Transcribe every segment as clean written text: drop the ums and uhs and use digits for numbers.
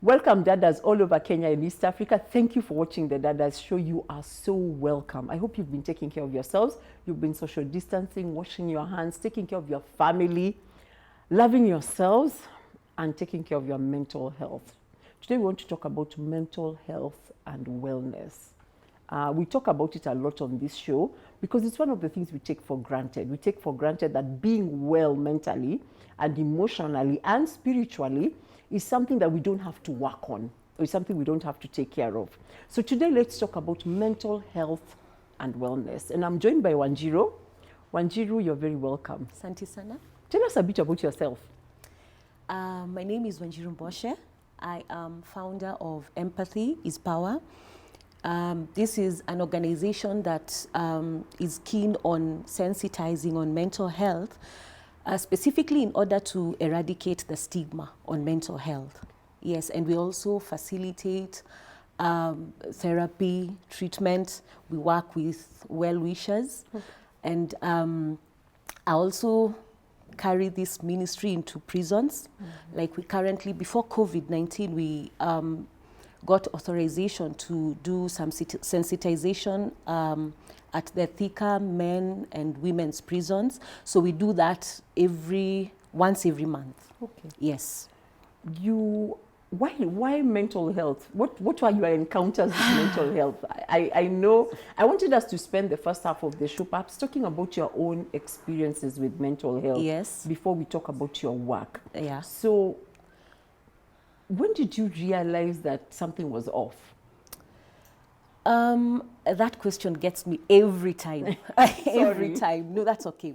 Welcome, Dadas all over Kenya and East Africa. Thank you for watching the Dadas show. You are so welcome. I hope you've been taking care of yourselves. You've been social distancing, washing your hands, taking care of your family, loving yourselves, and taking care of your mental health. Today we want to talk about mental health and wellness. We talk about it a lot on this show because it's one of the things we take for granted. We take for granted that being well mentally and emotionally and spiritually is something that we don't have to work on, or is something we don't have to take care of. So today let's talk about mental health and wellness. And I'm joined by Wanjiru. Wanjiru, you're very welcome. Asante sana. Tell us a bit about yourself. My name is Wanjiru Mboche. I am founder of Empathy is Power. This is an organization that is keen on sensitizing on mental health, specifically in order to eradicate the stigma on mental health. Yes, and we also facilitate therapy, treatment. We work with well-wishers. Okay. And I also carry this ministry into prisons. Mm-hmm. Like we currently, before COVID-19, we got authorization to do some sensitization at the Thika men and women's prisons. So we do that once every month. Okay. Yes. Why mental health? What were your encounters with mental health? I know, I wanted us to spend the first half of the show perhaps talking about your own experiences with mental health. Yes. Before we talk about your work. Yeah. So when did you realize that something was off? That question gets me every time. Every time. No, that's okay.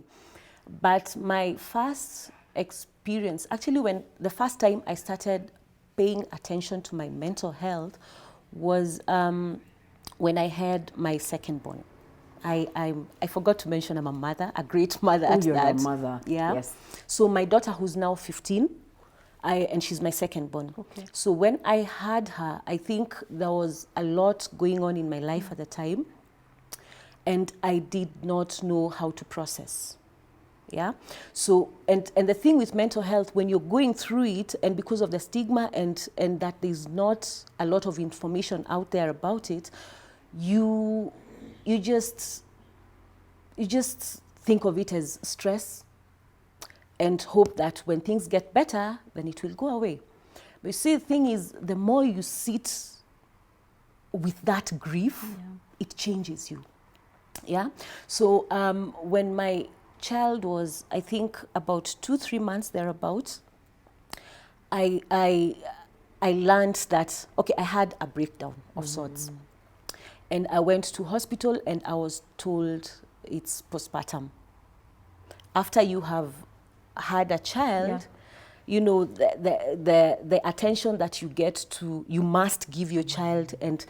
But my first experience, actually when the first time I started paying attention to my mental health was when I had my second born. I forgot to mention I'm a mother, a great mother at you're that. A mother. Yeah. Yes. So my daughter, who's now 15, and she's my second born. Okay. So when I had her, I think there was a lot going on in my life at the time, and I did not know how to process. Yeah. So and the thing with mental health, when you're going through it, and because of the stigma and that there's not a lot of information out there about it, you just think of it as stress and hope that when things get better, then it will go away. But you see, the thing is, the more you sit with that grief, it changes you. Yeah. So when my child was, I think, about 2-3 months thereabouts, I learned that, okay, I had a breakdown of sorts. And I went to hospital and I was told it's postpartum. After you have had a child, you know, the attention that you get to, you must give your child, and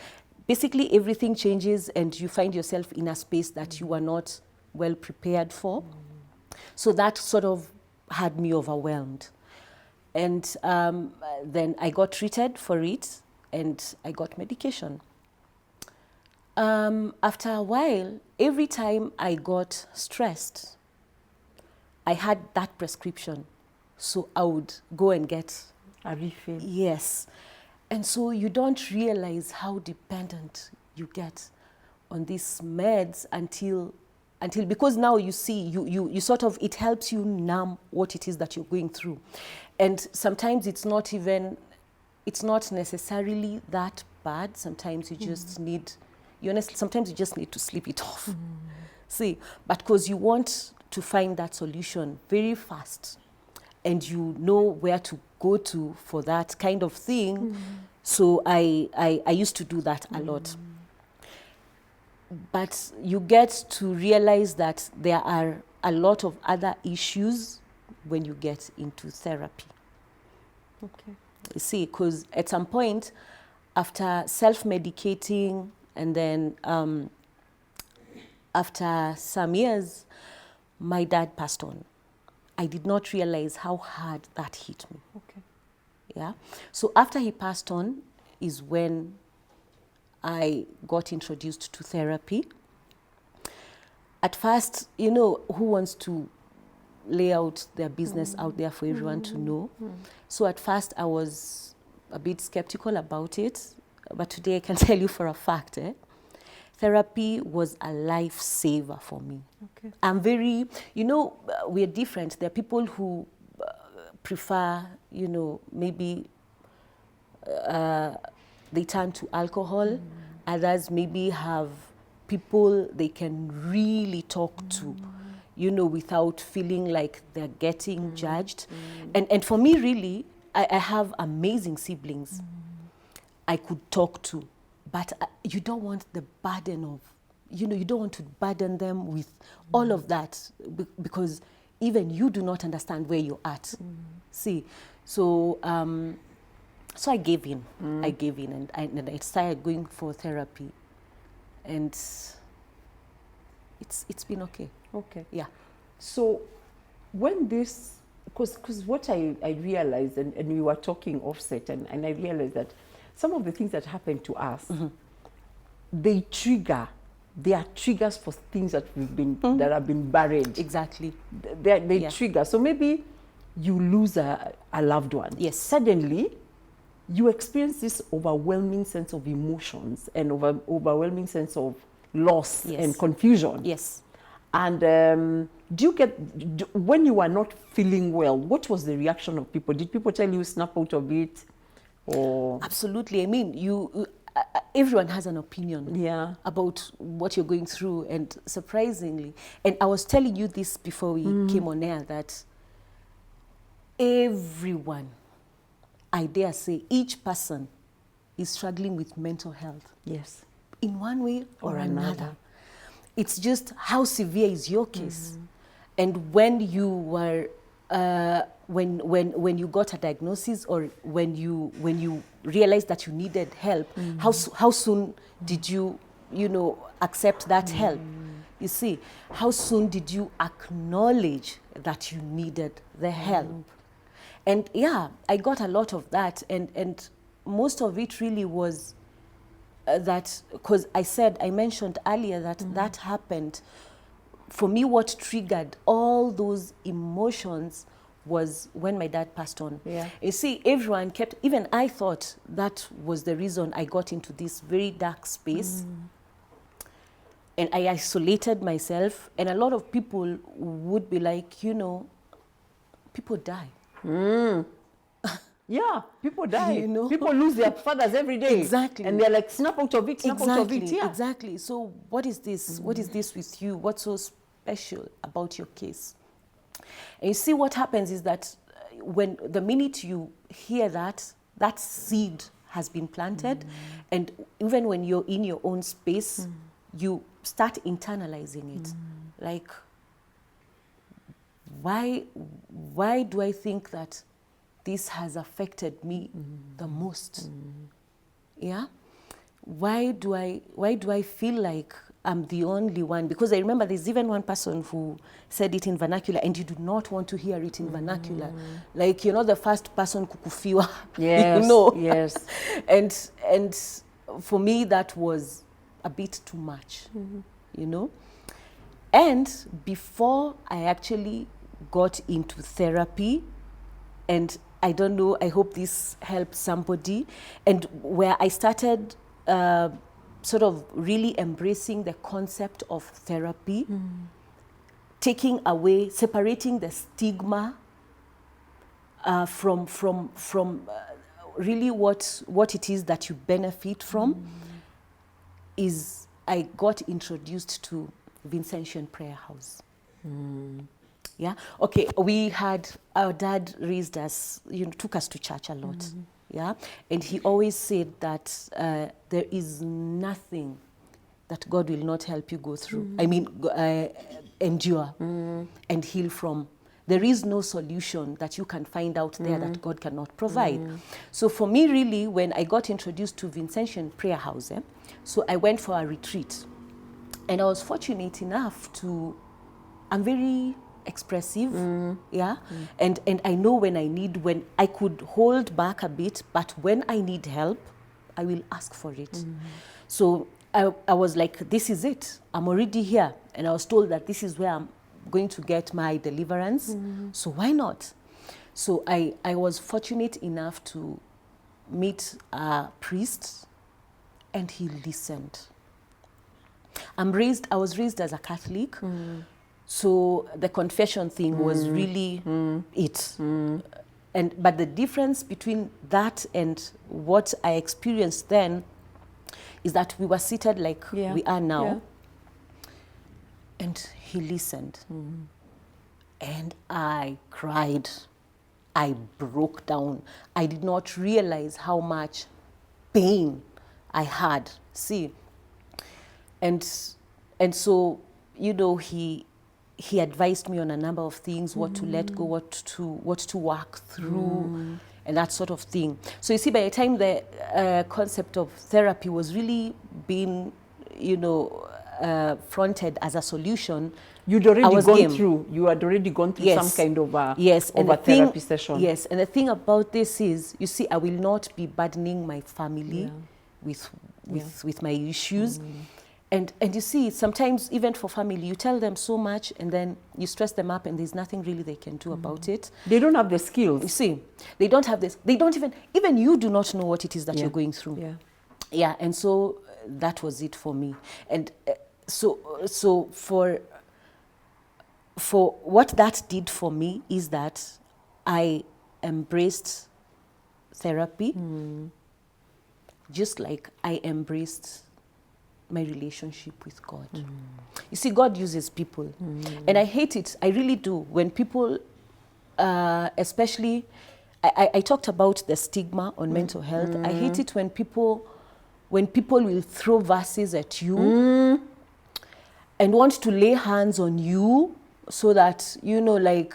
basically everything changes and you find yourself in a space that you are not well prepared for. So that sort of had me overwhelmed. And then I got treated for it and I got medication. After a while, every time I got stressed, I had that prescription. So I would go and get a refill. Yes. And so you don't realize how dependent you get on these meds until because now you see, you sort of, it helps you numb what it is that you're going through. And sometimes it's not necessarily that bad. Sometimes you just need, sometimes you just need to sleep it off. See, but because you want to find that solution very fast and you know where to go to for that kind of thing. So I used to do that a lot. But you get to realize that there are a lot of other issues when you get into therapy. Okay. You see, because at some point, after self-medicating and then after some years, my dad passed on. I did not realize how hard that hit me. Okay. Yeah. So after he passed on is when I got introduced to therapy. At first, you know, who wants to lay out their business out there for everyone to know? So at first I was a bit skeptical about it, but today I can tell you for a fact, therapy was a lifesaver for me. Okay. I'm very, we're different. There are people who prefer, maybe they turn to alcohol. Others maybe have people they can really talk to, without feeling like they're getting judged. And for me, really, I have amazing siblings I could talk to, but you don't want the burden of, you don't want to burden them with all of that, because even you do not understand where you're at. See, so I gave in. I gave in, and I started going for therapy, and it's been okay. Okay. Yeah. So when this, because what I realized, and we were talking offset, and I realized that some of the things that happen to us, they are triggers for things that that have been buried. Exactly. They trigger. So maybe you lose a loved one. Yes. Suddenly, you experience this overwhelming sense of emotions and overwhelming sense of loss and confusion. Yes. And when you were not feeling well, what was the reaction of people? Did people tell you snap out of it? Or Absolutely. I mean, everyone has an opinion about what you're going through, and surprisingly, and I was telling you this before we came on air, that everyone, I dare say, each person is struggling with mental health. Yes. In one way or another. It's just how severe is your case. And when you were, when you got a diagnosis, or when you realized that you needed help, how soon did you, accept that help? You see, how soon did you acknowledge that you needed the help? And I got a lot of that, and most of it really was that, because I mentioned earlier that that happened. For me, what triggered all those emotions was when my dad passed on. Yeah. You see, everyone kept, even I thought that was the reason I got into this very dark space. And I isolated myself, and a lot of people would be like, people die. Yeah, people die. You know? People lose their fathers every day. Exactly. And they're like, snap out of it, snap out of it. Yeah. Exactly. So what is this? What is this with you? What's so special about your case? And you see, what happens is that when the minute you hear that, that seed has been planted, and even when you're in your own space, you start internalizing it. Like, why do I think that this has affected me the most? Yeah? Why do I feel like I'm the only one? Because I remember there's even one person who said it in vernacular, and you do not want to hear it in vernacular. Like, you're not the first person kukufiwa. Yes, yes. And for me, that was a bit too much, And before I actually got into therapy, and I don't know, I hope this helps somebody, and where I started sort of really embracing the concept of therapy, taking away, separating the stigma from really what it is that you benefit from, is I got introduced to Vincentian Prayer House. Yeah. Okay. Our dad raised us, took us to church a lot. Yeah. And he always said that there is nothing that God will not help you go through. I mean, endure and heal from. There is no solution that you can find out there that God cannot provide. So for me, really, when I got introduced to Vincentian Prayer House, so I went for a retreat. And I was fortunate enough I'm very expressive, and I know when I could hold back a bit, but when I need help, I will ask for it. So I was like, this is it, I'm already here, and I was told that this is where I'm going to get my deliverance, so why not? So I was fortunate enough to meet a priest, and he listened. I was raised as a Catholic, so the confession thing was really it. But the difference between that and what I experienced then is that we were seated like we are now, and he listened. And I cried. I broke down. I did not realize how much pain I had. See, and so, you know, he advised me on a number of things, what to let go, what to work through, and that sort of thing. So you see, by the time the concept of therapy was really being, you know, fronted as a solution, you had already gone through some kind of a therapy session. Yes, and the thing about this is, you see, I will not be burdening my family with my issues. And you see, sometimes even for family, you tell them so much and then you stress them up and there's nothing really they can do about it. They don't have the skills. You see, they don't have this. They don't even you do not know what it is that you're going through. Yeah, and so that was it for me. And so for what that did for me is that I embraced therapy, just like I embraced my relationship with God. You see, God uses people. And I hate it. I really do. When people, especially, I talked about the stigma on mental health. I hate it when people will throw verses at you and want to lay hands on you so that, you know, like,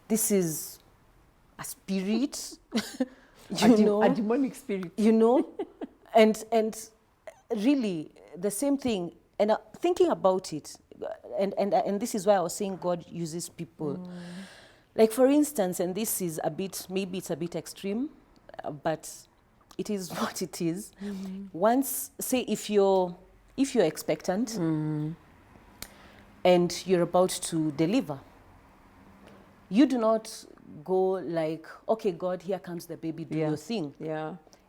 this is a spirit, a demonic spirit. You know, and really, the same thing, and thinking about it, and this is why I was saying God uses people. Like, for instance, and this is maybe it's a bit extreme, but it is what it is. Once, say, if you're expectant and you're about to deliver, you do not go like, okay, God, here comes the baby, do your thing.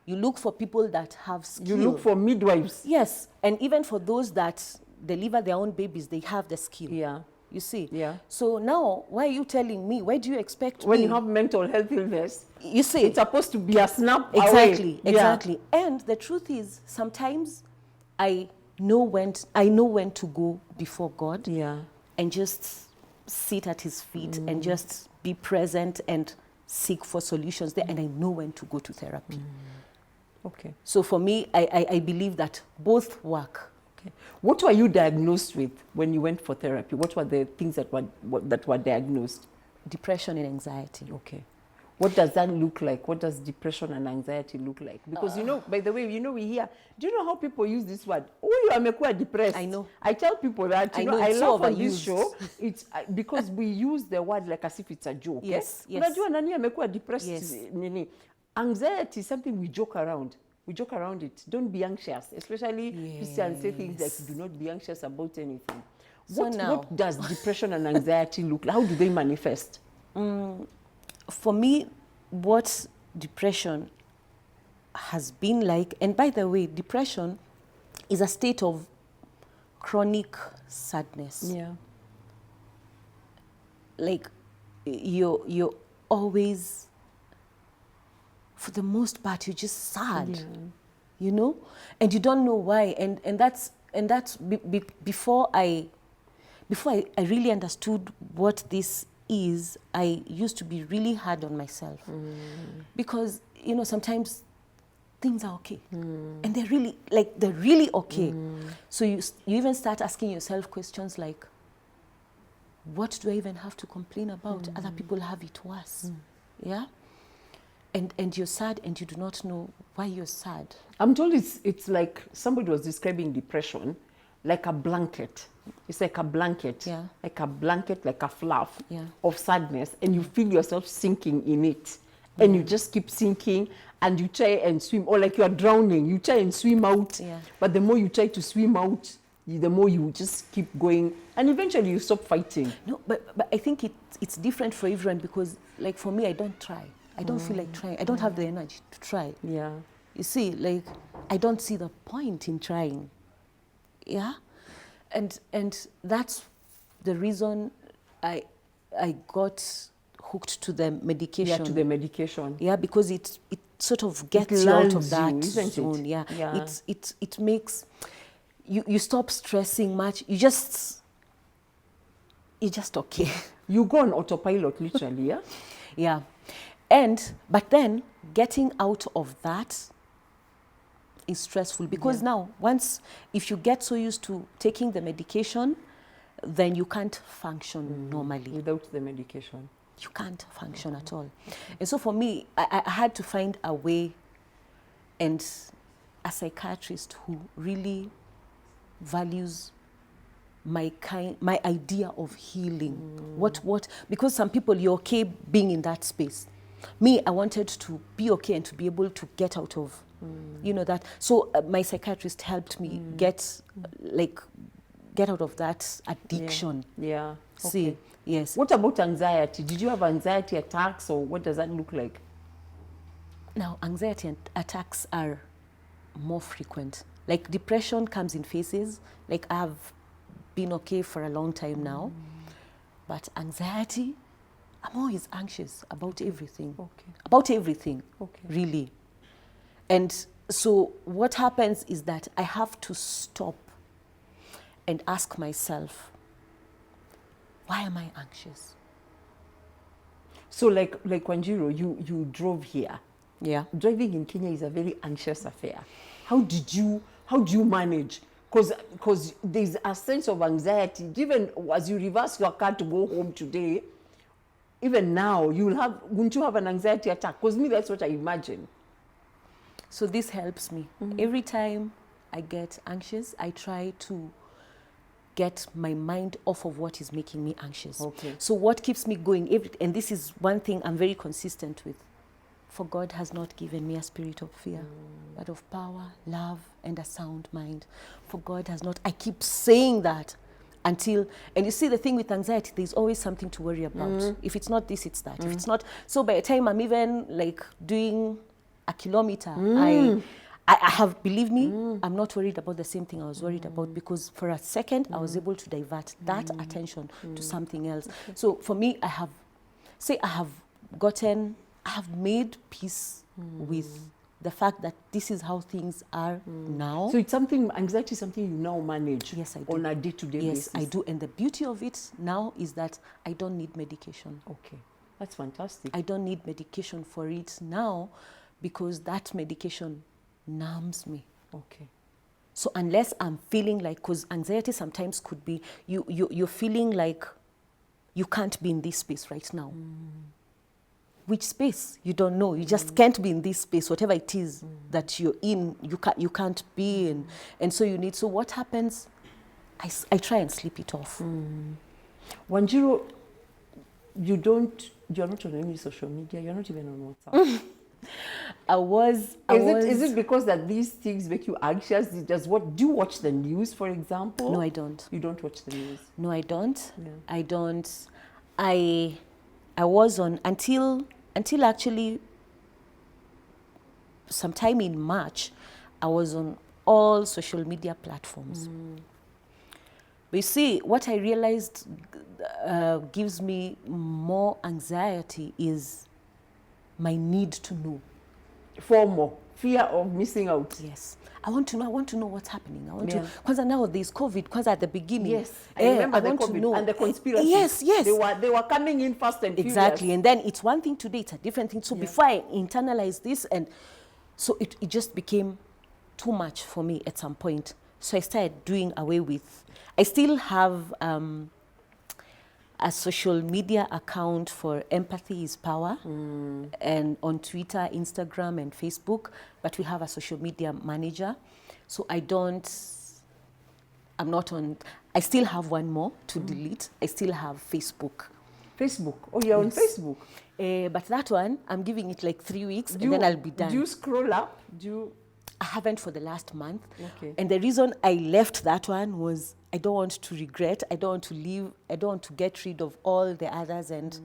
You look for people that have skill. You look for midwives. Yes, and even for those that deliver their own babies, they have the skill. You see? So now, why are you telling me? Why do you expect when you have mental health illness, you see, it's supposed to be a snap away. Exactly. And the truth is, sometimes I know when to go before God and just sit at his feet and just be present and seek for solutions there, and I know when to go to therapy. Okay. So for me, I believe that both work. Okay. What were you diagnosed with when you went for therapy? What were the things that were diagnosed? Depression and anxiety. Okay. What does that look like? What does depression and anxiety look like? Because, you know, by the way, you know, we hear, do you know how people use this word? Oh, you are depressed. I know. I tell people that, you know, I love on this show. It's because we use the word like as if it's a joke. Yes. Unajua nani amekuwa depressed? Yes. Nini? Anxiety is something we joke around. We joke around it. Don't be anxious. Especially Christians say things like, do not be anxious about anything. What does depression and anxiety look like? How do they manifest? For me, what depression has been like, and by the way, depression is a state of chronic sadness. Like, you're always, for the most part, you're just sad, you know, and you don't know why. And that's before I really understood what this is, I used to be really hard on myself because, you know, sometimes things are okay and they're really okay. So you even start asking yourself questions like, what do I even have to complain about? Other people have it worse. And you're sad and you do not know why you're sad. I'm told it's like somebody was describing depression like a blanket. It's like a blanket, like a blanket, like a fluff of sadness, and you feel yourself sinking in it, and you just keep sinking, and you try and swim, or like you are drowning. You try and swim out, but the more you try to swim out, the more you just keep going, and eventually you stop fighting. No, but I think it's different for everyone because, like, for me, I don't try. I don't feel like trying. I don't have the energy to try. Yeah. You see, like, I don't see the point in trying. Yeah? And that's the reason I got hooked to the medication. Yeah, to the medication. Yeah, because it sort of gets you out of that zone. Yeah. It makes you stop stressing much. You're just okay. You go on autopilot, literally, yeah? Yeah. But then getting out of that is stressful because now if you get so used to taking the medication, then you can't function normally. Without the medication. You can't function at all. And so for me, I had to find a way, and a psychiatrist who really values my idea of healing. Because some people, you're okay being in that space. Me, I wanted to be okay and to be able to get out of, that. So my psychiatrist helped me get out of that addiction. Yeah. See, Okay. yes. What about anxiety? Did you have anxiety attacks, or what does that look like? Now, anxiety attacks are more frequent. Like depression comes in phases. Like I've been okay for a long time now. But anxiety, I'm always anxious about everything. Okay. About everything, Okay. really. And so what happens is that I have to stop and ask myself, why am I anxious? So like Wanjiru, you drove here. Yeah. Driving in Kenya is a very anxious affair. How do you manage? Because there's a sense of anxiety. Even as you reverse your car to go home today, even now, wouldn't you have an anxiety attack? Because me, that's what I imagine. So this helps me. Every time I get anxious, I try to get my mind off of what is making me anxious. Okay. So what keeps me going, and this is one thing I'm very consistent with. For God has not given me a spirit of fear, but of power, love, and a sound mind. For God has not. I keep saying that until, and you see the thing with anxiety, there's always something to worry about. If it's not this, it's that. If it's not, so by the time I'm even like doing a kilometer, I have, believe me, I'm not worried about the same thing I was worried about, because for a second I was able to divert that attention to something else. Okay. So for me, I have made peace with the fact that this is how things are now. So anxiety is something you now manage. Yes, I do. On a day-to-day basis. Yes, I do. And the beauty of it now is that I don't need medication. Okay, that's fantastic. I don't need medication for it now, because that medication numbs me. Okay. So unless I'm feeling like, because anxiety sometimes could be, you're feeling like you can't be in this space right now. Which space? You don't know. You just can't be in this space, whatever it is that you're in, you can't be in. And so you need, so what happens? I try and sleep it off. Wanjiru, you're not on any social media, you're not even on WhatsApp. Is it because that these things make you anxious? Do you watch the news, for example? No, I don't. You don't watch the news? No, I don't. Yeah. I don't. I was on until actually sometime in March, I was on all social media platforms. But you see, what I realized gives me more anxiety is my need to know. FOMO, fear of missing out. Yes. I want to know what's happening. I want to, because now there's COVID, because at the beginning. Yes, I remember the COVID and the conspiracy. Yes. They were coming in fast and furious. Exactly, and then it's one thing today, it's a different thing. So before I internalize this, and so it just became too much for me at some point. So I started doing away with, I still have a social media account for Empathy is Power, and on Twitter, Instagram, and Facebook, but we have a social media manager. So I'm not on, I still have one more to delete. I still have Facebook. Facebook? Oh, you're on Facebook? But that one, I'm giving it like 3 weeks, and then I'll be done. Do you scroll up? I haven't for the last month. Okay. And the reason I left that one was I don't want to regret, I don't want to leave, I don't want to get rid of all the others. And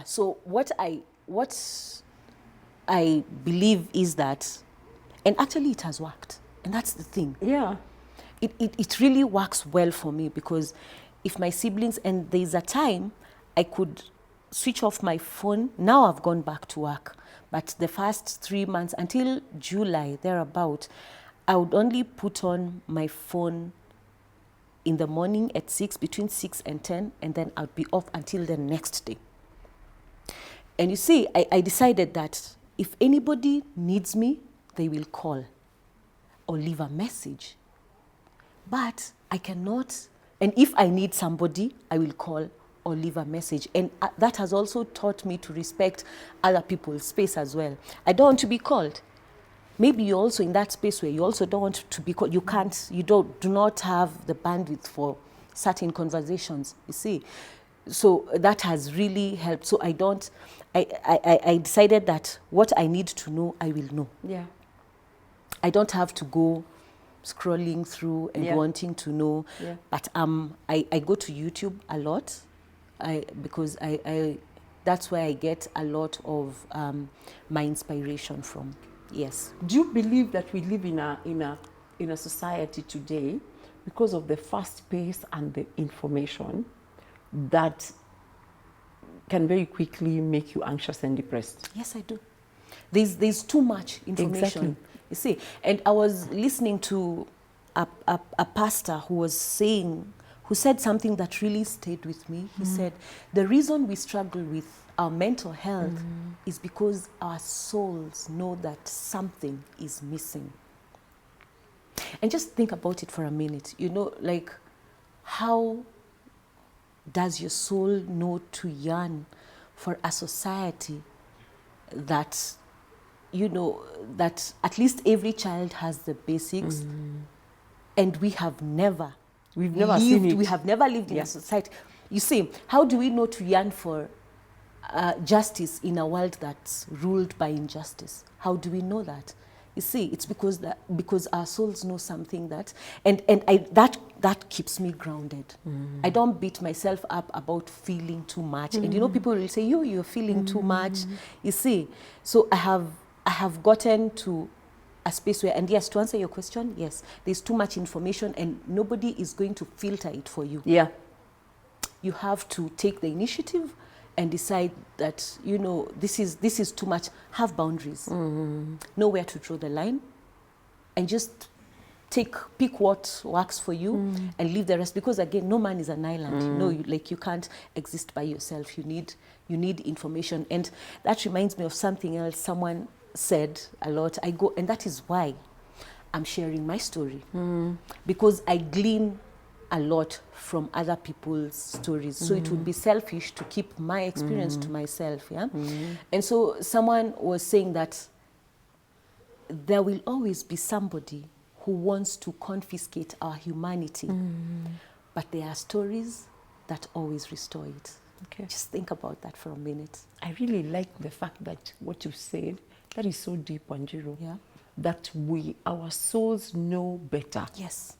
so what I believe is that, and actually it has worked. And that's the thing. Yeah. It really works well for me, because if my siblings, and there's a time I could switch off my phone. Now I've gone back to work. But the first 3 months, until July, thereabout, I would only put on my phone in the morning at 6, between 6 and 10, and then I'd be off until the next day. And you see, I decided that if anybody needs me, they will call or leave a message. But I cannot, and if I need somebody, I will call or leave a message. And that has also taught me to respect other people's space as well. I don't want to be called. Maybe you're also in that space where you also don't want to be called. You can't, you do not have the bandwidth for certain conversations, you see. So that has really helped. So I decided that what I need to know, I will know. Yeah. I don't have to go scrolling through and wanting to know. Yeah. But I go to YouTube a lot, because that's where I get a lot of my inspiration from. Yes. Do you believe that we live in a society today, because of the fast pace and the information, that can very quickly make you anxious and depressed? Yes, I do. There's too much information. Exactly. You see, and I was listening to a pastor who said something that really stayed with me. He said, the reason we struggle with our mental health is because our souls know that something is missing. And just think about it for a minute. You know, like, how does your soul know to yearn for a society that, you know, that at least every child has the basics, and we have never seen it. We have never lived in a society. You see, how do we know to yearn for justice in a world that's ruled by injustice? How do we know that? You see, it's because our souls know something that keeps me grounded. I don't beat myself up about feeling too much. And you know, people will say, you're feeling too much. You see, so I have gotten to a space where, and yes, to answer your question, yes, there's too much information and nobody is going to filter it for you. Yeah. You have to take the initiative and decide that, you know, this is too much. Have boundaries. Know where to draw the line, and just pick what works for you and leave the rest. Because again, no man is an island. No, you can't exist by yourself. You need information. And that reminds me of something else someone said a lot. And that is why I'm sharing my story, because I glean a lot from other people's stories. So it would be selfish to keep my experience to myself. Yeah. And so someone was saying that there will always be somebody who wants to confiscate our humanity, but there are stories that always restore it. Okay. Just think about that for a minute. I really like the fact that what you said, that is so deep, Wanjiru. Yeah. That our souls know better. Yes.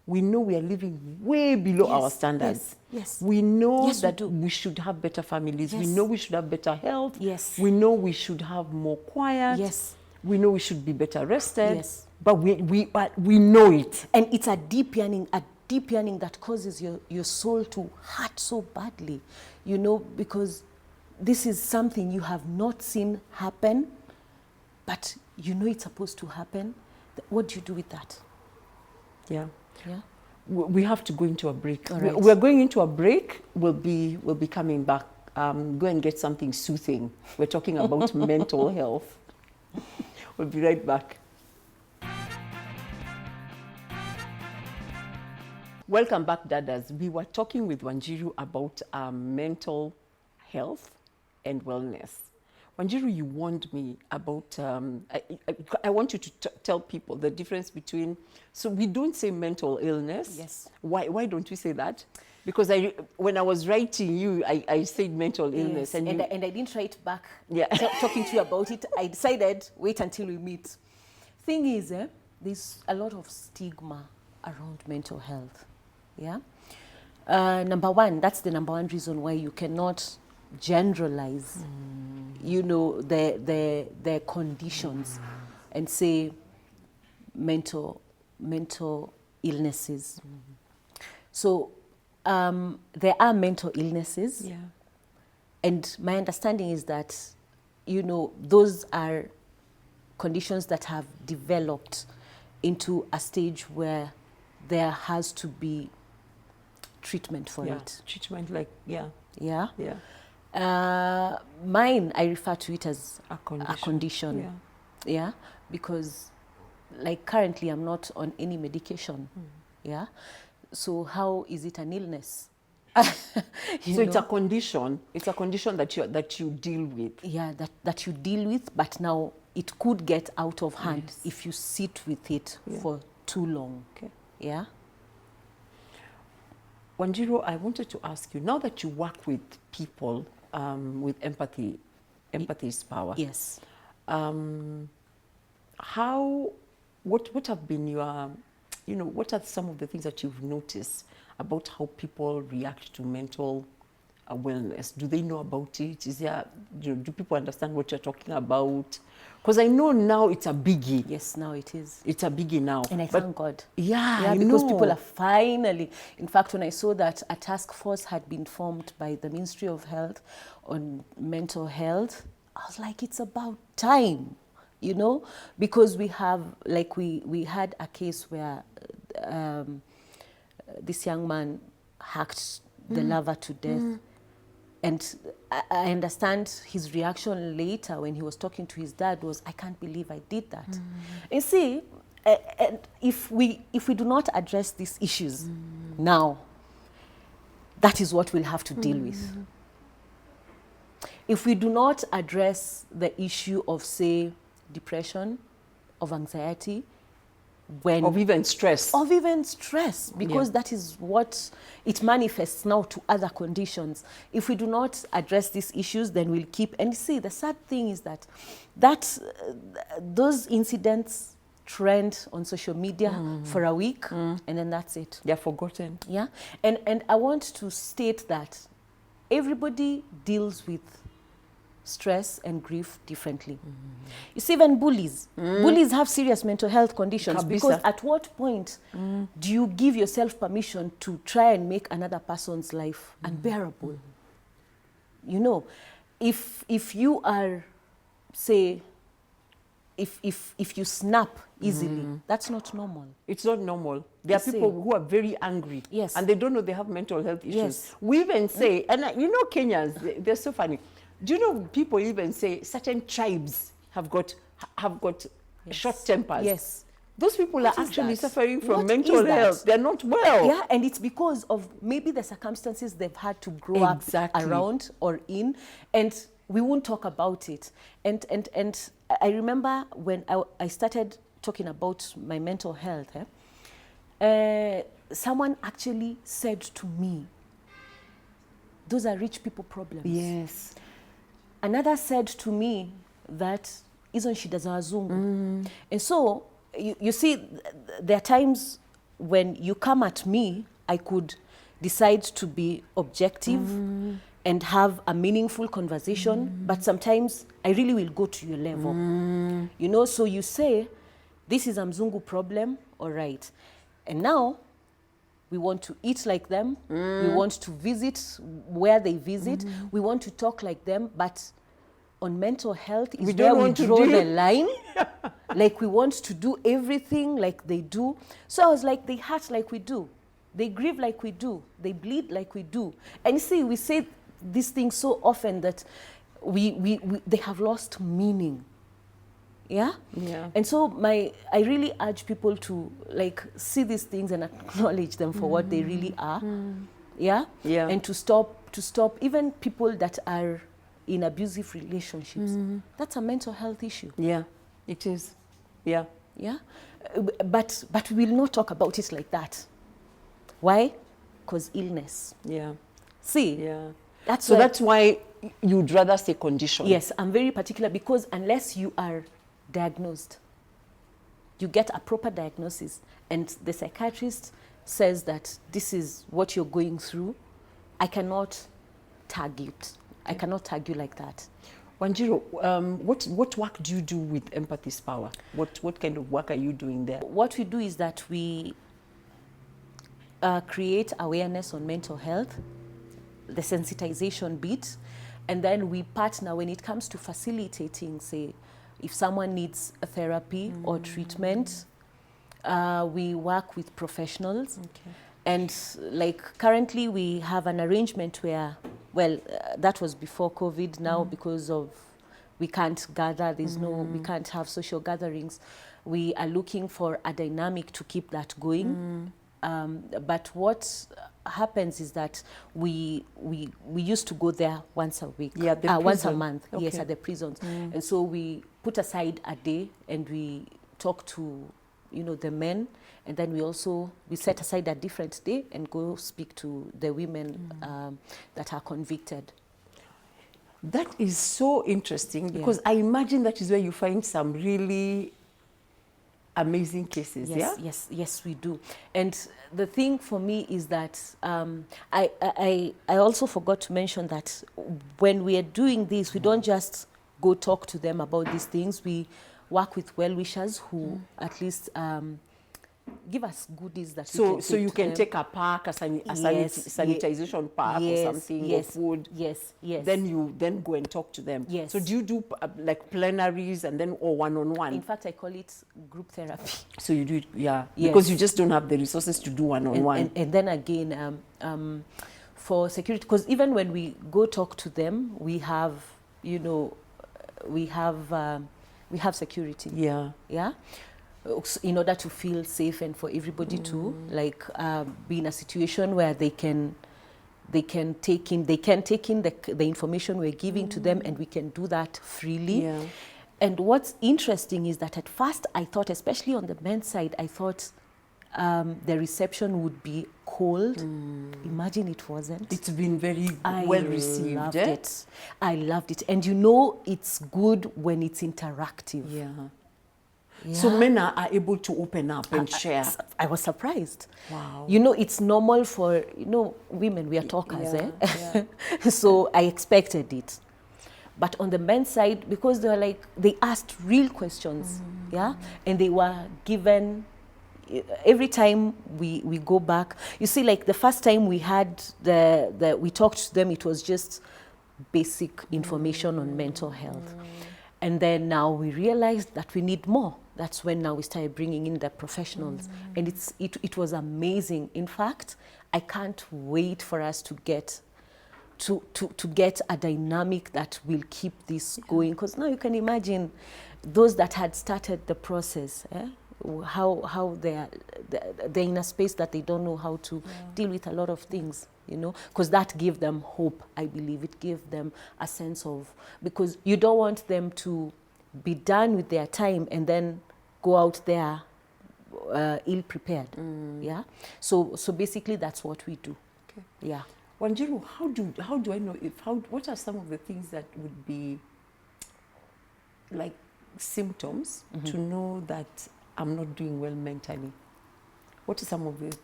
We know we are living way below our standards. Yes. We know that we we should have better families. Yes. We know we should have better health. Yes. We know we should have more quiet. Yes. We know we should be better rested. Yes. But we know it. And it's a deep yearning that causes your soul to hurt so badly, you know, because this is something you have not seen happen, but you know it's supposed to happen. What do you do with that? Yeah. Yeah. We have to go into a break. All right. We're going into a break. We'll be coming back. Go and get something soothing. We're talking about mental health. We'll be right back. Welcome back, Dadas. We were talking with Wanjiru about mental health and wellness. Wanjiru, you warned me about, I want you to tell people the difference between, so we don't say mental illness. Yes. Why don't we say that? Because when I was writing you, I said mental illness. Yes. And I didn't write back. Yeah. Talking to you about it, I decided, wait until we meet. Thing is, there's a lot of stigma around mental health. Yeah. Number one, that's the number one reason why you cannot generalize you know, their conditions and say mental illnesses. So there are mental illnesses, and my understanding is that, you know, those are conditions that have developed into a stage where there has to be treatment for it. Treatment, like, Yeah. Yeah. Mine, I refer to it as A condition. a condition. Yeah. Because, like, currently I'm not on any medication. Yeah. So how is it an illness? So it's a condition. It's a condition that you deal with. Yeah, that you deal with, but now it could get out of hand if you sit with it for too long. Okay. Yeah. Wanjiru, I wanted to ask you, now that you work with people with empathy is power. Yes. What have been your, you know, what are some of the things that you've noticed about how people react to mental wellness? Do they know about it? Is there, do people understand what you're talking about? Because I know now it's a biggie. Yes, now it is. It's a biggie now. And I thank God. Yeah, because people are finally, in fact, when I saw that a task force had been formed by the Ministry of Health on mental health, I was like, it's about time, you know, because we have, like, we had a case where this young man hacked the lover to death. And I understand his reaction later when he was talking to his dad was, I can't believe I did that. You see, and if we do not address these issues now, that is what we'll have to deal with. If we do not address the issue of, say, depression, of anxiety, of even stress. Because that is what it manifests now to other conditions. If we do not address these issues, then we'll keep, and you see, the sad thing is that those incidents trend on social media for a week, and then that's it. They're forgotten. Yeah, and I want to state that everybody deals with stress and grief differently. You see, even bullies have serious mental health conditions, because at what point do you give yourself permission to try and make another person's life unbearable? You know, if you are, say, if you snap easily, that's not normal. It's not normal. There are people who are very angry, and they don't know they have mental health issues. We even say, and you know, Kenyans, they're so funny. Do you know, people even say certain tribes have got short tempers? Yes. Those people are actually suffering from mental health. They're not well. Yeah, and it's because of maybe the circumstances they've had to grow up around or in, and we won't talk about it. And I remember when I started talking about my mental health, someone actually said to me, those are rich people problems. Yes. Another said to me that hizo shida za wazungu. And so you see, there are times when you come at me, I could decide to be objective and have a meaningful conversation, but sometimes I really will go to your level. You know, so you say, this is a Mzungu problem, all right. And now we want to eat like them. We want to visit where they visit. We want to talk like them. But on mental health is where we draw the line. Like, we want to do everything like they do. So I was like, they hurt like we do. They grieve like we do. They bleed like we do. And you see, we say these things so often that they have lost meaning. Yeah? Yeah. And so I really urge people to, like, see these things and acknowledge them for what they really are. Yeah? Yeah. And to stop even people that are in abusive relationships. That's a mental health issue. Yeah, it is. Yeah. Yeah? But we will not talk about it like that. Why? Because illness. Yeah. See? Yeah. That's why you'd rather say condition. Yes, I'm very particular, because unless you are diagnosed, you get a proper diagnosis, and the psychiatrist says that this is what you're going through, I cannot tag it. I cannot tag you like that. Wanjiru, what work do you do with Empathy's Power? What kind of work are you doing there? What we do is that we create awareness on mental health, the sensitization bit, and then we partner when it comes to facilitating, say, if someone needs a therapy or treatment, we work with professionals. Okay. And like currently we have an arrangement where, well, that was before COVID. Now because of we can't gather, there's no, we can't have social gatherings. We are looking for a dynamic to keep that going. But what happens is that we used to go there once a week, once a month, okay. yes, at the prisons. And so we put aside a day and we talk to, the men, and then we set aside a different day and go speak to the women that are convicted. That is so interesting because I imagine that is where you find some really amazing cases. Yes, we do. And the thing for me is that I also forgot to mention that when we are doing this, we don't just go talk to them about these things. We work with well-wishers who at least give us goodies that we can so you can take a park, a sanitization park or something, or food. Yes. Then you go and talk to them. Yes. So do you do like plenaries and then or one-on-one? In fact, I call it group therapy. So you do it, because you just don't have the resources to do one-on-one. And then again, for security, because even when we go talk to them, we have, we have security. Yeah. In order to feel safe and for everybody to be in a situation where they can take in the information we're giving to them, and we can do that freely. And what's interesting is that at first I thought, especially on the men's side, I thought the reception would be cold. Imagine it wasn't. It's been very well received. I loved it. And it's good when it's interactive. So men are able to open up and share. I was surprised. Wow. It's normal for, women, we are talkers. So I expected it. But on the men's side, because they asked real questions, and they were given, every time we go back, you see, like the first time we had we talked to them, it was just basic information on mental health. And then now we realized that we need more. That's when now we started bringing in the professionals. And it was amazing. In fact, I can't wait for us to get a dynamic that will keep this going. Because now you can imagine those that had started the process, how they're in a space that they don't know how to deal with a lot of things, because that gave them hope. I believe it gave them a sense of, because you don't want them to be done with their time and then go out there ill-prepared. So basically that's what we do. Wanjiru, how do I know what are some of the things that would be like symptoms to know that I'm not doing well mentally? What are some of the,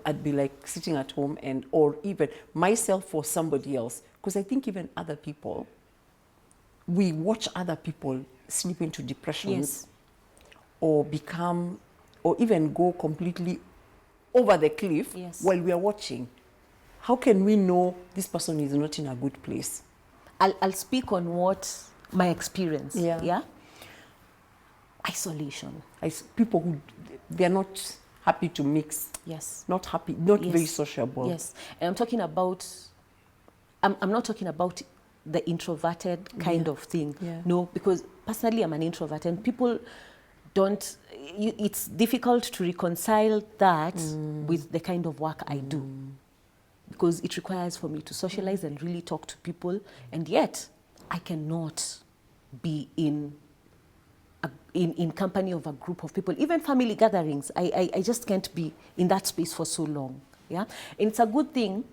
I'd be like sitting at home or even myself or somebody else, because I think even other people, we watch other people slip into depressions or become, or even go completely over the cliff while we are watching. How can we know this person is not in a good place? I'll speak on what my experience. Isolation. People who they're not happy to mix. Not happy, not very sociable. And I'm talking about. I'm not talking about the introverted kind of thing. No, because personally I'm an introvert, and people don't. It's difficult to reconcile that with the kind of work I do, because it requires for me to socialize and really talk to people, and yet I cannot be in company of a group of people, even family gatherings. I just can't be in that space for so long. And it's a good thing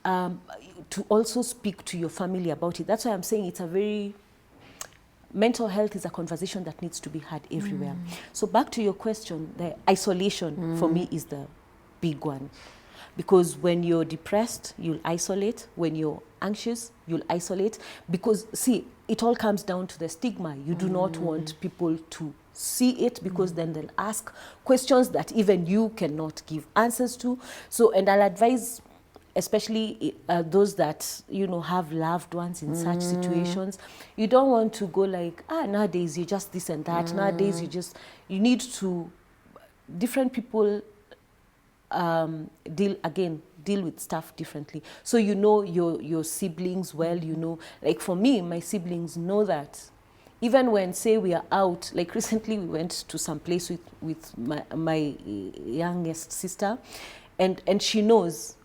to also speak to your family about it. That's why I'm saying mental health is a conversation that needs to be had everywhere. So back to your question, the isolation for me is the big one. Because when you're depressed, you'll isolate. When you're anxious, you'll isolate. Because, see, it all comes down to the stigma. You do not want people to see it, because then they'll ask questions that even you cannot give answers to. So, and I'll advise, especially those that, you know, have loved ones in such situations, you don't want to go like, nowadays you're just this and that. Nowadays you need to, different people deal with stuff differently. So you know your siblings well, you know, like for me, my siblings know that even when, say, we are out, like recently we went to some place with my youngest sister, and she knows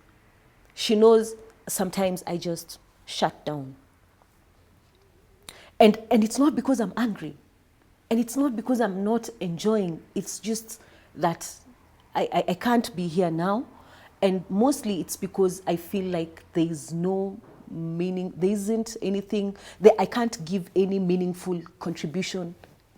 sometimes I just shut down. And it's not because I'm angry, and it's not because I'm not enjoying, it's just that I can't be here now. And mostly it's because I feel like there's no meaning, there isn't anything, I can't give any meaningful contribution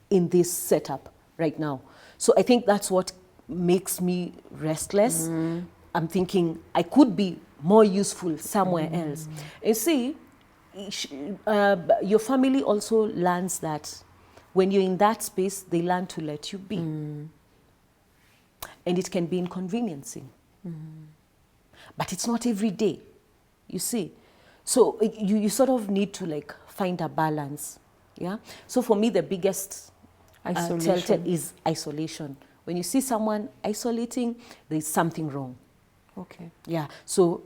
in this setup right now. So I think that's what makes me restless. I'm thinking I could be more useful somewhere else. And see, your family also learns that when you're in that space, they learn to let you be. And it can be inconveniencing. But it's not every day, you see. So you sort of need to like find a balance, yeah? So for me, the biggest telltale is isolation. When you see someone isolating, there's something wrong. Okay. Yeah, so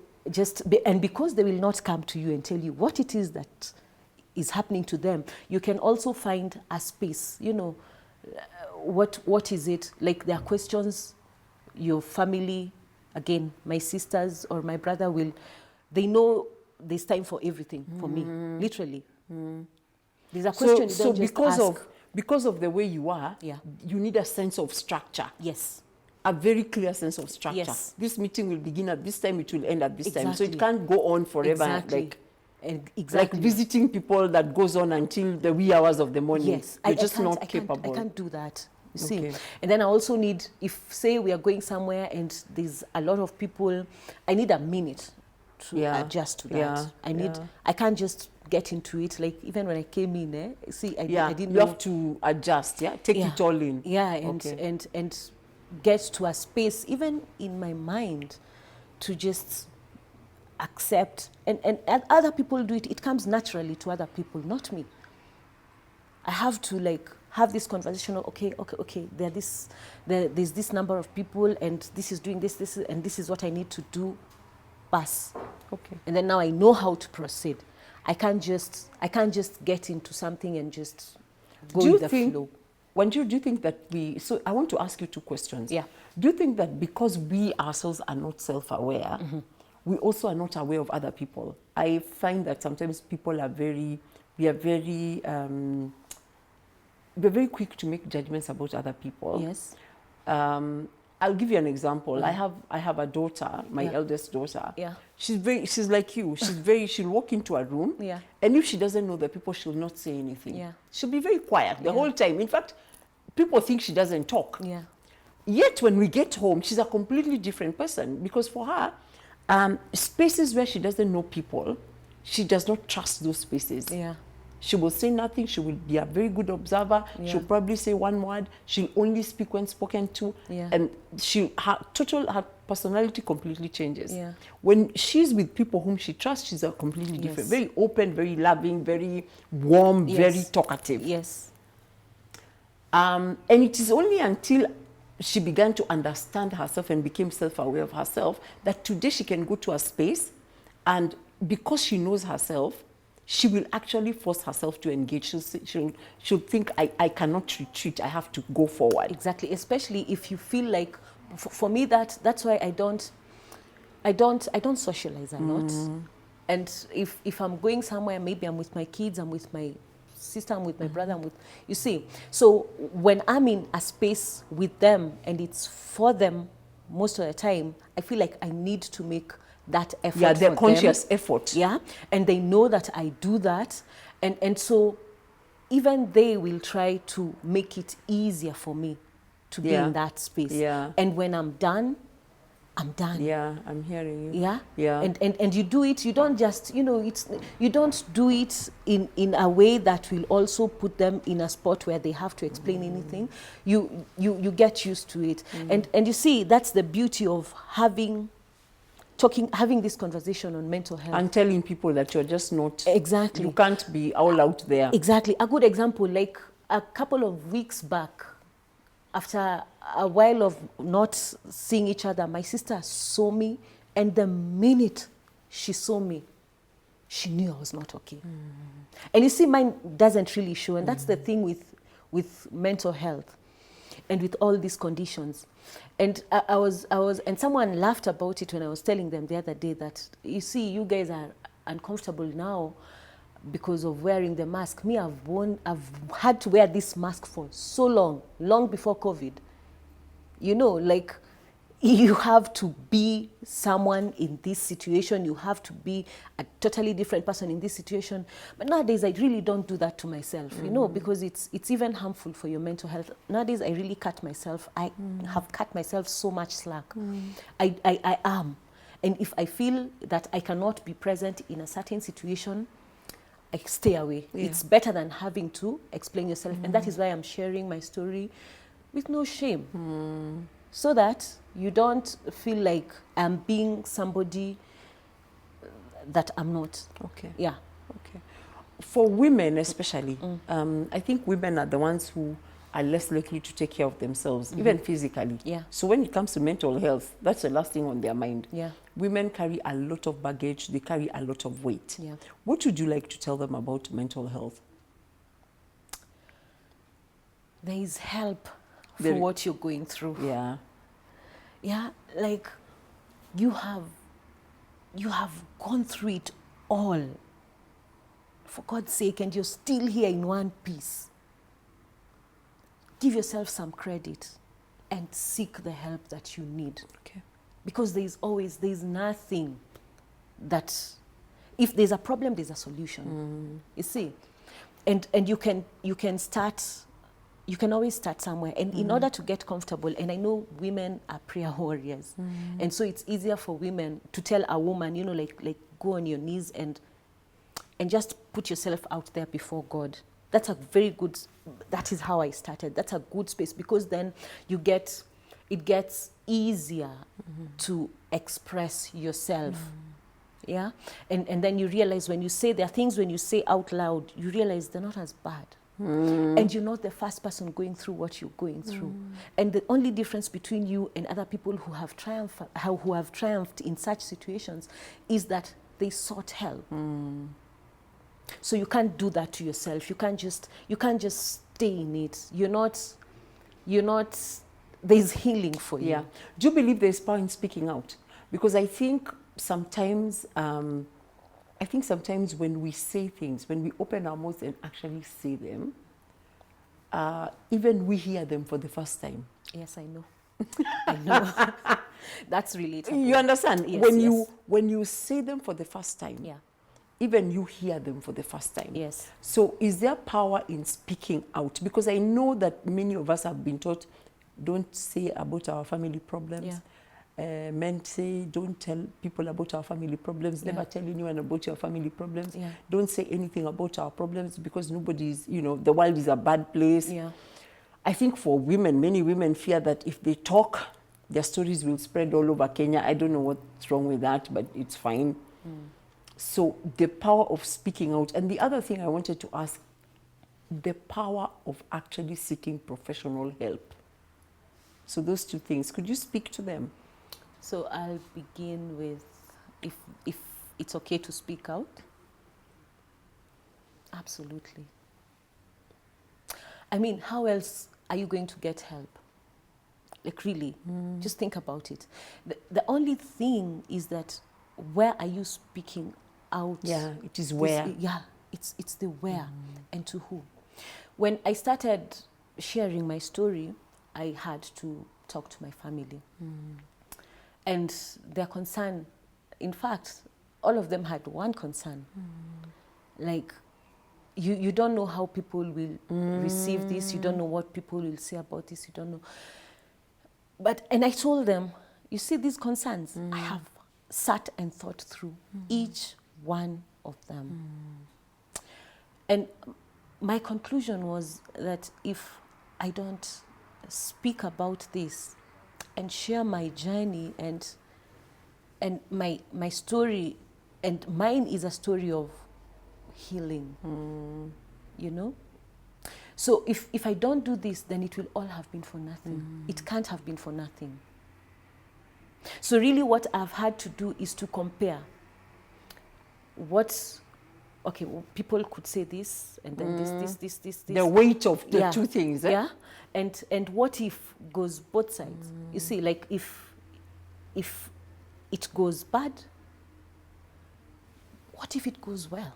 and because they will not come to you and tell you what it is that is happening to them, you can also find a space, you know, what is it? Like there are questions your family, again, my sisters or my brother they know there's time for everything for me, literally. There's a question you don't just ask. Because of the way you are, Yeah. you need a sense of structure. Yes. A very clear sense of structure. Yes. This meeting will begin at this time, it will end at this time. So Exactly. it can't go on forever. Exactly. Exactly. Like visiting people that goes on until the wee hours of the morning. Yes. You're just not capable. I can't do that. You see. Okay. And then I also need, if say we are going somewhere and there's a lot of people, I need a minute to adjust to that. I can't just get into it. Like even when I came in, see, I didn't know. You have to adjust, take it all in. Yeah, and get to a space, even in my mind, to just accept. And other people do it. It comes naturally to other people, not me. I have to like have this conversation of, okay, there's this number of people and this is doing this, and this is what I need to do. Pass. Okay. And then now I know how to proceed. I can't just get into something and just go with the flow. Wanjiru, do you think that so I want to ask you two questions. Yeah. Do you think that because we ourselves are not self-aware, we also are not aware of other people? I find that sometimes people are very quick to make judgments about other people. Yes. I'll give you an example. I have a daughter, my eldest daughter. Yeah. She's like you. She'll walk into a room. Yeah. And if she doesn't know the people, she'll not say anything. Yeah. She'll be very quiet the whole time. In fact, people think she doesn't talk. Yeah. Yet when we get home, she's a completely different person, because for her, spaces where she doesn't know people, she does not trust those spaces. Yeah. She will say nothing. She will be a very good observer. Yeah. She'll probably say one word. She'll only speak when spoken to. Yeah. And her personality completely changes. Yeah. When she's with people whom she trusts, she's a completely different. Yes. Very open, very loving, very warm, very talkative. Yes. And it is only until she began to understand herself and became self-aware of herself that today she can go to a space, and because she knows herself, she will actually force herself to engage. She'll think, I cannot retreat. I have to go forward. Exactly. Especially if you feel like, for me, that's why I don't socialize a lot. And if I'm going somewhere, maybe I'm with my kids, I'm with my sister, I'm with my brother, you see. So when I'm in a space with them and it's for them most of the time, I feel like I need to make that effort. Yeah, the conscious effort. Yeah, and they know that I do that, and so even they will try to make it easier for me to be in that space. Yeah. And when I'm done, I'm done. Yeah, I'm hearing you. Yeah? Yeah. And you do it, you don't just, you don't do it in a way that will also put them in a spot where they have to explain anything. You get used to it. And you see, that's the beauty of having this conversation on mental health. And telling people that you're just not... Exactly. You can't be all out there. Exactly. A good example, like a couple of weeks back, after a while of not seeing each other, my sister saw me, and the minute she saw me, she knew I was not okay. And you see, mine doesn't really show, and that's the thing with mental health and with all these conditions. And I was, and someone laughed about it when I was telling them the other day that, you see, you guys are uncomfortable now because of wearing the mask. Me, I've had to wear this mask for so long before COVID. Like, you have to be someone in this situation. You have to be a totally different person in this situation. But nowadays, I really don't do that to myself, because it's even harmful for your mental health. Nowadays, I really cut myself. I have cut myself so much slack. I am. And if I feel that I cannot be present in a certain situation, I stay away. Yeah. It's better than having to explain yourself. And that is why I'm sharing my story with no shame. So that you don't feel like I'm being somebody that I'm not. Okay. Yeah. Okay. For women especially, I think women are the ones who are less likely to take care of themselves, even physically. Yeah. So when it comes to mental health, that's the last thing on their mind. Yeah. Women carry a lot of baggage, they carry a lot of weight. Yeah. What would you like to tell them about mental health? There is help for what you're going through. Yeah. Yeah, like you have gone through it all, for God's sake, and you're still here in one piece. Give yourself some credit and seek the help that you need. Okay. Because there's nothing that, if there's a problem, there's a solution. You see, and you can start. You can always start somewhere. And in order to get comfortable, and I know women are prayer warriors, and so it's easier for women to tell a woman, like go on your knees and just put yourself out there before God. That's a very good, that is how I started. That's a good space, because then it gets easier to express yourself. Yeah? And then you realize when you say, there are things when you say out loud, you realize they're not as bad. And you're not the first person going through what you're going through. And the only difference between you and other people who have triumphed in such situations is that they sought help. So you can't do that to yourself. You can't just stay in it. You're not there's healing for you. Yeah. Do you believe there's power in speaking out? Because I think sometimes when we say things, when we open our mouths and actually say them, even we hear them for the first time. Yes, I know. I know. That's relatable. You understand? Yes, when you say them for the first time, yeah, even you hear them for the first time. Yes. So is there power in speaking out? Because I know that many of us have been taught, don't say about our family problems. Yeah. Men say, don't tell people about our family problems. Never tell anyone about your family problems. Yeah. Don't say anything about our problems, because nobody's, the world is a bad place. Yeah. I think for women, many women fear that if they talk, their stories will spread all over Kenya. I don't know what's wrong with that, but it's fine. So the power of speaking out. And the other thing I wanted to ask, the power of actually seeking professional help. So those two things, could you speak to them? So I'll begin with, if it's okay to speak out. Absolutely. I mean, how else are you going to get help? Like, really, just think about it. The only thing is that, where are you speaking out? Yeah, it is where. It's the where and to who. When I started sharing my story, I had to talk to my family. And their concern, in fact, all of them had one concern. Like, you don't know how people will receive this. You don't know what people will say about this. You don't know. And I told them, you see these concerns, I have sat and thought through each one of them. And my conclusion was that if I don't speak about this and share my journey and my story, and mine is a story of healing, you know? So if I don't do this, then it will all have been for nothing. It can't have been for nothing. So really what I've had to do is to compare what, okay, well, people could say this, and then this. The weight of the two things. Yeah, and what if goes both sides? You see, like if it goes bad, what if it goes well?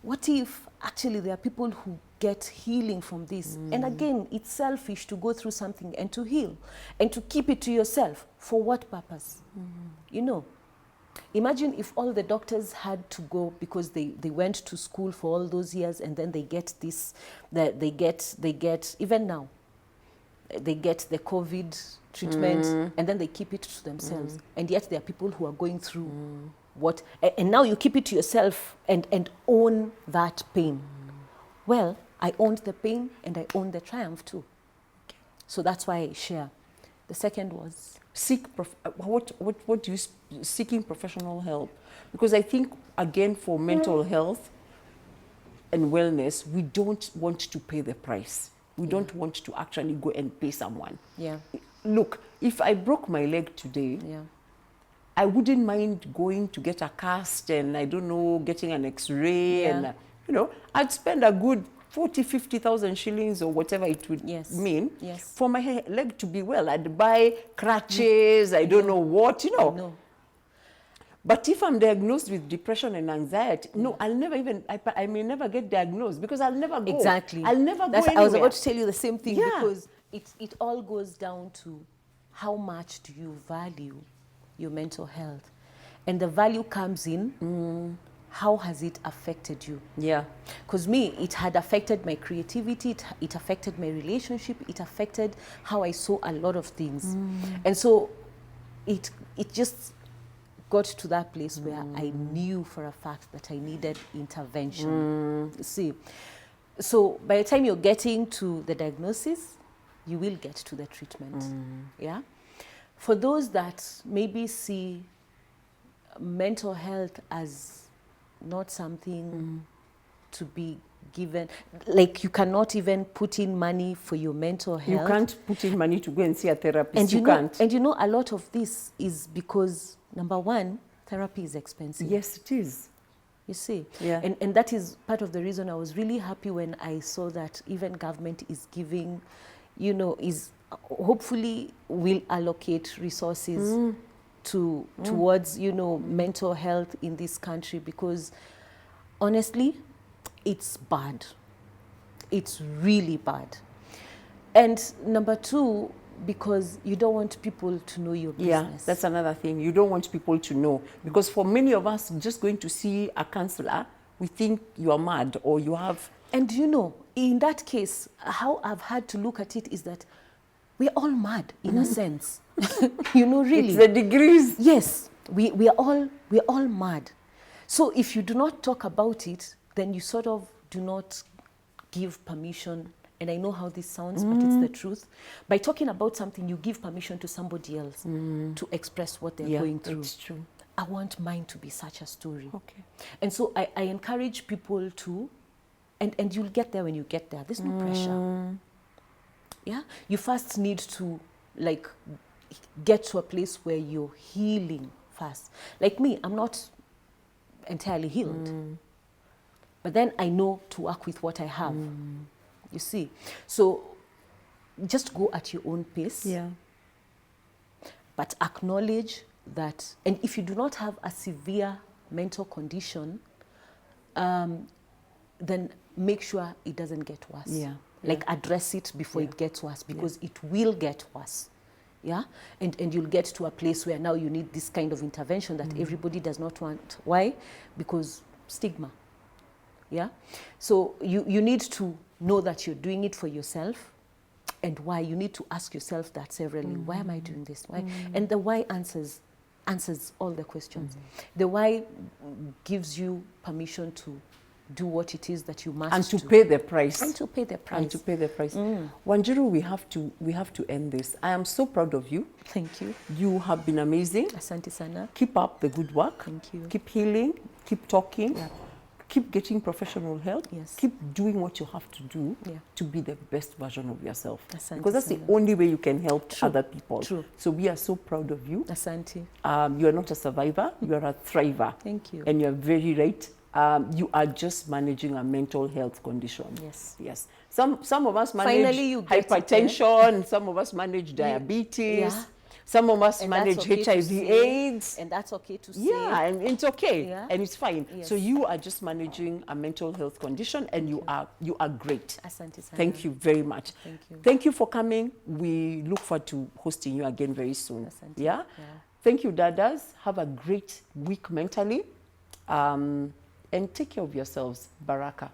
What if actually there are people who get healing from this? And again, it's selfish to go through something and to heal and to keep it to yourself. For what purpose? You know, imagine if all the doctors had to go because they went to school for all those years, and then they get this, they get even now, they get the COVID treatment, and then they keep it to themselves. And yet there are people who are going through what, and now you keep it to yourself and own that pain. Well, I owned the pain and I own the triumph too. Okay. So that's why I share. The second was what do you seeking professional help? Because I think again for mental health and wellness, we don't want to pay the price. We don't want to actually go and pay someone. Yeah. Look, if I broke my leg today, I wouldn't mind going to get a cast and I don't know, getting an X-ray and, you know, I'd spend a good 40, 50,000 shillings or whatever it would mean for my leg to be well. I'd buy crutches, I don't know what, you know. But if I'm diagnosed with depression and anxiety, no, I'll never even, I may never get diagnosed because I'll never go. Exactly. I'll never go anywhere. I was about to tell you the same thing because it all goes down to how much do you value your mental health. And the value comes in, how has it affected you? Yeah. Because me, it had affected my creativity, it affected my relationship, it affected how I saw a lot of things. And so it just got to that place where I knew for a fact that I needed intervention. See, so by the time you're getting to the diagnosis, you will get to the treatment. Yeah. For those that maybe see mental health as not something to be given, like you cannot even put in money for your mental health. You can't put in money to go and see a therapist. And you can't. And you know, a lot of this is because, number one, therapy is expensive. Yes, it is. You see? Yeah. And that is part of the reason I was really happy when I saw that even government is giving, you know, is hopefully will allocate resources towards, you know, mental health in this country, because honestly, it's bad. It's really bad. And number two, because you don't want people to know your business. Yeah, that's another thing. You don't want people to know. Because for many of us, just going to see a counselor, we think you are mad or you have... And you know, in that case, how I've had to look at it is that we're all mad in a sense. You know, really. It's the degrees. Yes, we're all mad. So if you do not talk about it, then you sort of do not give permission. And I know how this sounds, but it's the truth. By talking about something, you give permission to somebody else to express what they're going through. It's true. I want mine to be such a story. Okay. And so I encourage people to, and you'll get there when you get there. There's no pressure. Yeah? You first need to, like, get to a place where you're healing first. Like me, I'm not entirely healed. But then I know to work with what I have. You see? So just go at your own pace. Yeah. But acknowledge that, and if you do not have a severe mental condition, then make sure it doesn't get worse. Yeah. Like address it before it gets worse, because it will get worse. Yeah? And you'll get to a place where now you need this kind of intervention that everybody does not want. Why? Because stigma. Yeah? So you need to know that you're doing it for yourself and why. You need to ask yourself that severally. Why am I doing this? Why? And the why answers all the questions. The why gives you permission to do what it is that you must and to do. pay the price. And to pay the price. And to pay the price. Wanjiru, we have to end this. I am so proud of you. Thank you. You have been amazing. Asante sana. Keep up the good work. Thank you. Keep healing. Keep talking. Yeah. Keep getting professional help. Yes. Keep doing what you have to do Yeah. to be the best version of yourself. Asante because that's sana. the only way you can help True. other people. True. So we are so proud of you. Asante. You are not a survivor. You are a thriver. Thank you. And you are very right. You are just managing a mental health condition. Yes. Yes. Some of us manage Finally, you get it, hypertension. Some of us manage diabetes. Yeah. Some of us And manage that's okay to HIV, say. AIDS. And that's okay to say. Yeah, and it's okay, Yeah. and it's fine. Yes. So you are just managing a mental health condition, and you are great. Asante sana. Thank you very much. Thank you. Thank you for coming. We look forward to hosting you again very soon. Asante. Yeah? Yeah. Thank you, Dadas. Have a great week mentally, and take care of yourselves. Baraka.